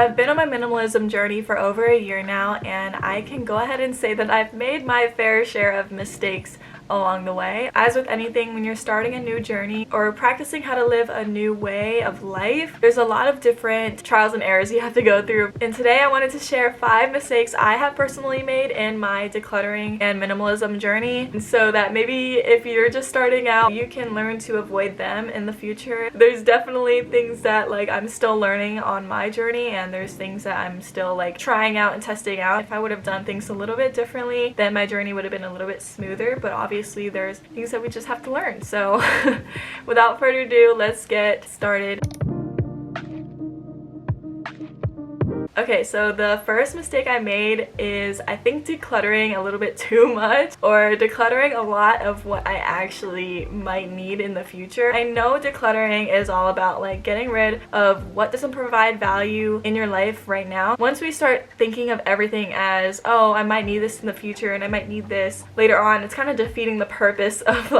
I've been on my minimalism journey for over a year now, and I can go ahead and say that I've made my fair share of mistakes along the way. As with anything, when you're starting a new journey or practicing how to live a new way of life, there's a lot of different trials and errors you have to go through. And today I wanted to share 5 mistakes I have personally made in my decluttering and minimalism journey, so that maybe if you're just starting out, you can learn to avoid them in the future. There's definitely things that I'm still learning on my journey, and there's things that I'm still trying out and testing out. If I would have done things a little bit differently, then my journey would have been a little bit smoother, but obviously there's things that we just have to learn. So without further ado, let's get started. Okay, so the first mistake I made is I think decluttering a little bit too much, or decluttering a lot of what I actually might need in the future. I know decluttering is all about getting rid of what doesn't provide value in your life right now. Once we start thinking of everything as, oh, I might need this in the future and I might need this later on, it's kind of defeating the purpose of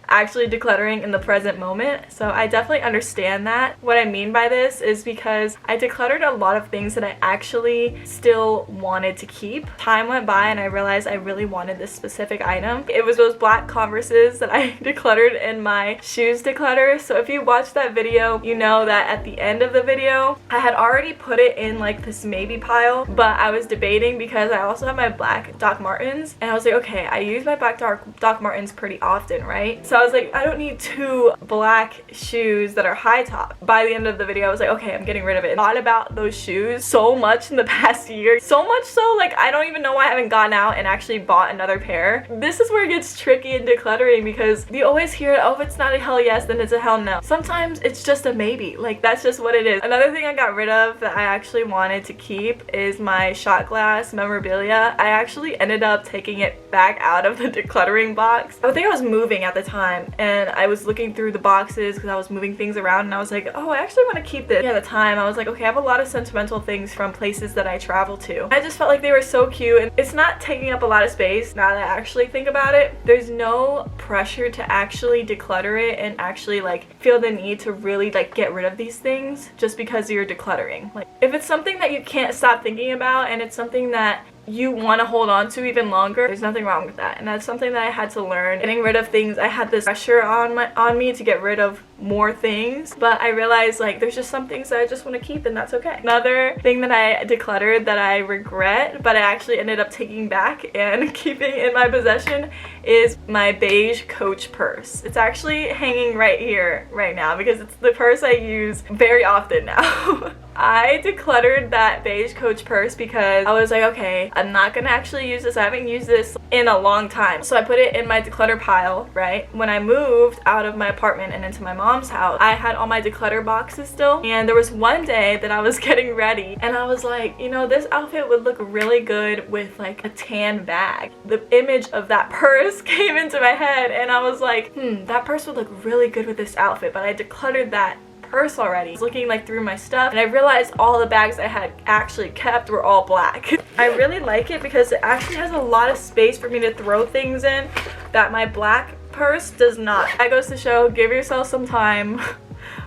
actually decluttering in the present moment. So I definitely understand that. What I mean by this is because I decluttered a lot of things that I actually still wanted to keep. Time went by and I realized I really wanted this specific item. It was those black Converses that I decluttered in my shoes declutter. So if you watched that video, you know that at the end of the video, I had already put it in this maybe pile, but I was debating because I also have my black Doc Martens, and I was like, okay, I use my black Doc Martens pretty often, right? So I was like, I don't need 2 black shoes that are high top. By the end of the video, I was like, okay, I'm getting rid of it. I thought about those shoes so much in the past year, so much so I don't even know why I haven't gone out and actually bought another pair. This is where it gets tricky in decluttering, because you always hear, oh, if it's not a hell yes, then it's a hell no. Sometimes it's just a maybe. That's just what it is. Another thing I got rid of that I actually wanted to keep is my shot glass memorabilia. I actually ended up taking it back out of the decluttering box. I think I was moving at the time, and I was looking through the boxes because I was moving things around, and I was like, oh, I actually want to keep this. At the time, I was like, okay, I have a lot of sentimental things from places that I travel to. I just felt like they were so cute, and it's not taking up a lot of space. Now that I actually think about it, there's no pressure to actually declutter it and actually feel the need to really get rid of these things just because you're decluttering. If it's something that you can't stop thinking about and it's something that you want to hold on to even longer, there's nothing wrong with that. And that's something that I had to learn. Getting rid of things, I had this pressure on me to get rid of more things, but I realized there's just some things that I just want to keep, and that's okay. Another thing that I decluttered that I regret, but I actually ended up taking back and keeping in my possession, is my beige Coach purse. It's actually hanging right here right now because it's the purse I use very often now. I decluttered that beige Coach purse because I was like, okay, I'm not gonna actually use this. I haven't used this in a long time. So I put it in my declutter pile, right? When I moved out of my apartment and into my mom's house, I had all my declutter boxes still. And there was one day that I was getting ready and I was like, you know, this outfit would look really good with a tan bag. The image of that purse came into my head and I was like, that purse would look really good with this outfit, but I decluttered that purse already. I was looking through my stuff and I realized all the bags I had actually kept were all black. I really like it because it actually has a lot of space for me to throw things in that my black purse does not. That goes to show, give yourself some time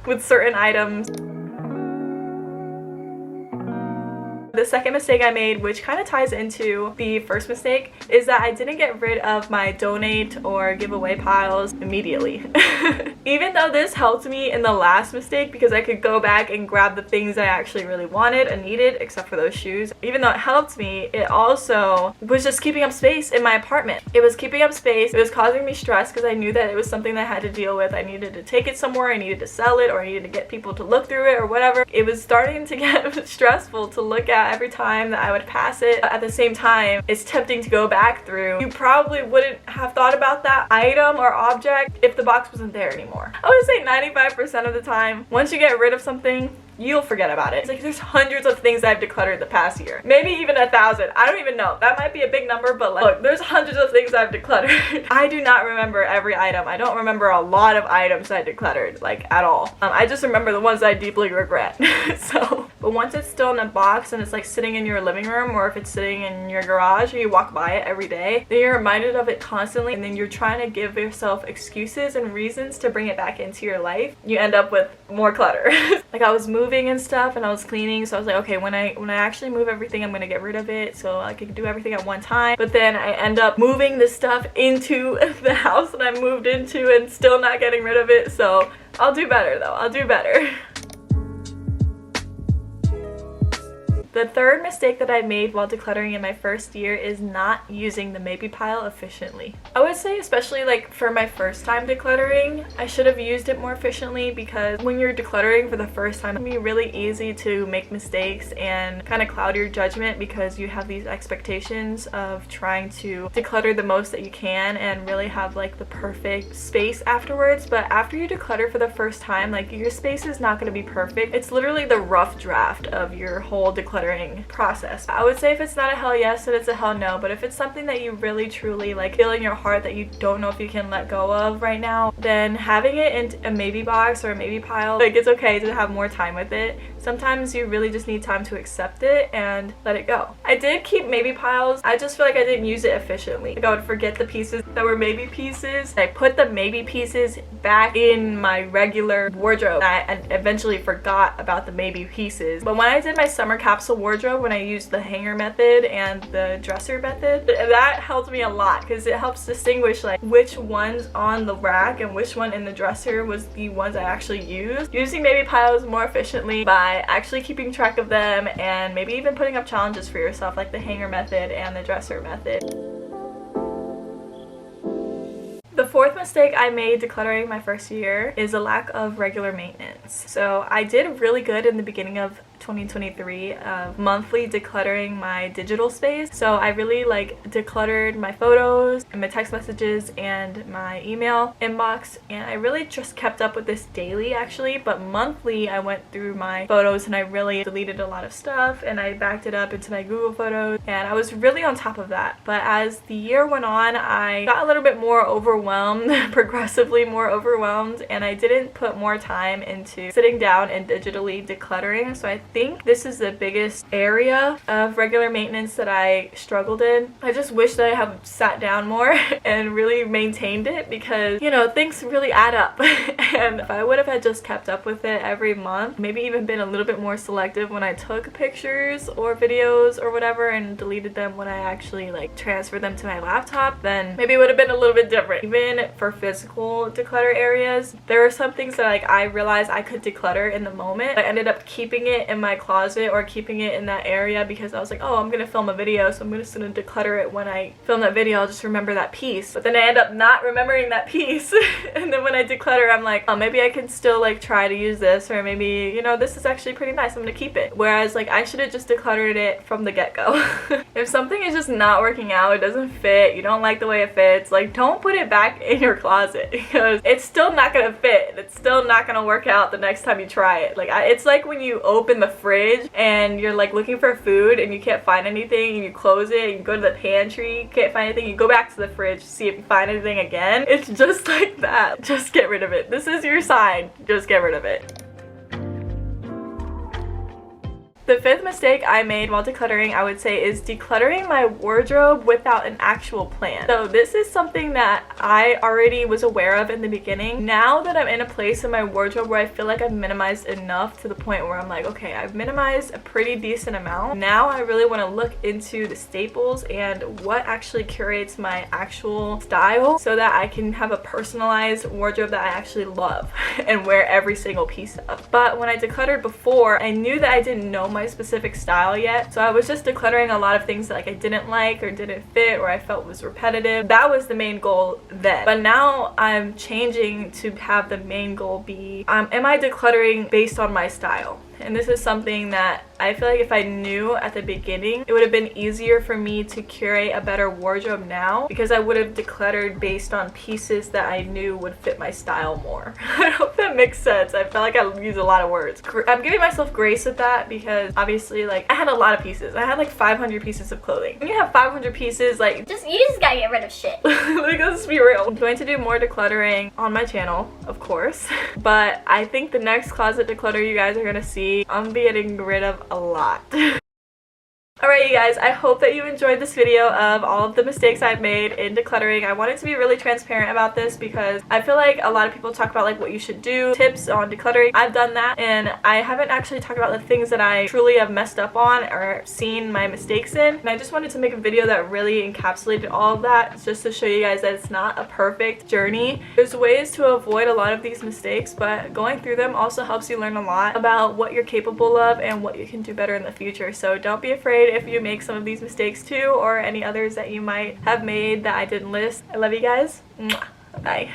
with certain items. The second mistake I made, which kind of ties into the first mistake, is that I didn't get rid of my donate or giveaway piles immediately. Even though this helped me in the last mistake because I could go back and grab the things I actually really wanted and needed, except for those shoes. Even though it helped me, it also was just keeping up space in my apartment. It was keeping up space. It was causing me stress because I knew that it was something that I had to deal with. I needed to take it somewhere, I needed to sell it, or I needed to get people to look through it or whatever. It was starting to get stressful to look at every time that I would pass it. At the same time, it's tempting to go back through. You probably wouldn't have thought about that item or object if the box wasn't there anymore. I would say 95% of the time, once you get rid of something, you'll forget about it. It's there's hundreds of things I've decluttered the past year. Maybe even 1,000. I don't even know. That might be a big number, but look, there's hundreds of things I've decluttered. I do not remember every item. I don't remember a lot of items I decluttered, at all. I just remember the ones I deeply regret. So But once it's still in a box and it's like sitting in your living room, or if it's sitting in your garage or you walk by it every day, then you're reminded of it constantly, and then you're trying to give yourself excuses and reasons to bring it back into your life. You end up with more clutter. Like, I was moving and stuff and I was cleaning, so I was like, okay, when I actually move everything, I'm gonna get rid of it so I can do everything at one time. But then I end up moving this stuff into the house that I moved into and still not getting rid of it. So I'll do better though. I'll do better. The third mistake that I made while decluttering in my first year is not using the maybe pile efficiently. I would say, especially like for my first time decluttering, I should have used it more efficiently, because when you're decluttering for the first time, it can be really easy to make mistakes and kind of cloud your judgment, because you have these expectations of trying to declutter the most that you can and really have like the perfect space afterwards. But after you declutter for the first time, like, your space is not going to be perfect. It's literally the rough draft of your whole decluttering process. I would say if it's not a hell yes, then it's a hell no. But if it's something that you really truly like feel in your heart that you don't know if you can let go of right now, then having it in a maybe box or a maybe pile, like, it's okay to have more time with it. Sometimes you really just need time to accept it and let it go. I did keep maybe piles. I just feel like I didn't use it efficiently. Like, I would forget the pieces that were maybe pieces. I put the maybe pieces back in my regular wardrobe, and I eventually forgot about the maybe pieces. But when I did my summer capsule wardrobe, when I used the hanger method and the dresser method, that helped me a lot, because it helps distinguish like which ones on the rack and which one in the dresser was the ones I actually used. Using maybe piles more efficiently by actually keeping track of them, and maybe even putting up challenges for yourself like the hanger method and the dresser method. The fourth mistake I made decluttering my first year is a lack of regular maintenance. So I did really good in the beginning of 2023 of monthly decluttering my digital space. So I really like decluttered my photos and my text messages and my email inbox, and I really just kept up with this daily actually. But monthly I went through my photos and I really deleted a lot of stuff, and I backed it up into my Google Photos, and I was really on top of that. But as the year went on, I got a little bit more overwhelmed, progressively more overwhelmed, and I didn't put more time into sitting down and digitally decluttering. So I think this is the biggest area of regular maintenance that I struggled in. I just wish that I had sat down more and really maintained it, because, you know, things really add up. And if I would have had just kept up with it every month, maybe even been a little bit more selective when I took pictures or videos or whatever, and deleted them when I actually like transferred them to my laptop, then maybe it would have been a little bit different. Even for physical declutter areas, there were some things that like I realized I could declutter in the moment. I ended up keeping it in my closet or keeping it in that area, because I was like, oh, I'm gonna film a video, so I'm just gonna declutter it. When I film that video, I'll just remember that piece. But then I end up not remembering that piece. And then when I declutter, I'm like, oh, maybe I can still like try to use this, or maybe, you know, this is actually pretty nice, I'm gonna keep it. Whereas like I should have just decluttered it from the get-go. If something is just not working out, it doesn't fit, you don't like the way it fits, like, don't put it back in your closet, because it's still not gonna fit. It's still not gonna work out the next time you try it. Like, it's like when you open the fridge and you're like looking for food and you can't find anything, and you close it and you go to the pantry, can't find anything, you go back to the fridge to see if you find anything again. It's just like that. Just get rid of it. This is your sign. Just get rid of it. The fifth mistake I made while decluttering, I would say, is decluttering my wardrobe without an actual plan. So this is something that I already was aware of in the beginning. Now that I'm in a place in my wardrobe where I feel like I've minimized enough to the point where I'm like, okay, I've minimized a pretty decent amount. Now I really want to look into the staples and what actually curates my actual style, so that I can have a personalized wardrobe that I actually love and wear every single piece of. But when I decluttered before, I knew that I didn't know my specific style yet, so I was just decluttering a lot of things that like I didn't like or didn't fit or I felt was repetitive. That was the main goal then. But now I'm changing to have the main goal be, am I decluttering based on my style? And this is something that I feel like if I knew at the beginning, it would have been easier for me to curate a better wardrobe now, because I would have decluttered based on pieces that I knew would fit my style more. I hope that makes sense. I feel like I use a lot of words. I'm giving myself grace with that, because obviously like I had a lot of pieces. I had like 500 pieces of clothing. When you have 500 pieces, like you just gotta get rid of shit. Like, let's be real. I'm going to do more decluttering on my channel, of course. course. But I think the next closet declutter you guys are gonna see, I'm gonna be getting rid of a lot. Alright you guys, I hope that you enjoyed this video of all of the mistakes I've made in decluttering. I wanted to be really transparent about this because I feel like a lot of people talk about like what you should do, tips on decluttering. I've done that and I haven't actually talked about the things that I truly have messed up on or seen my mistakes in. And I just wanted to make a video that really encapsulated all of that just to show you guys that it's not a perfect journey. There's ways to avoid a lot of these mistakes, but going through them also helps you learn a lot about what you're capable of and what you can do better in the future. So don't be afraid if you make some of these mistakes too, or any others that you might have made that I didn't list. I love you guys. Mwah. Bye.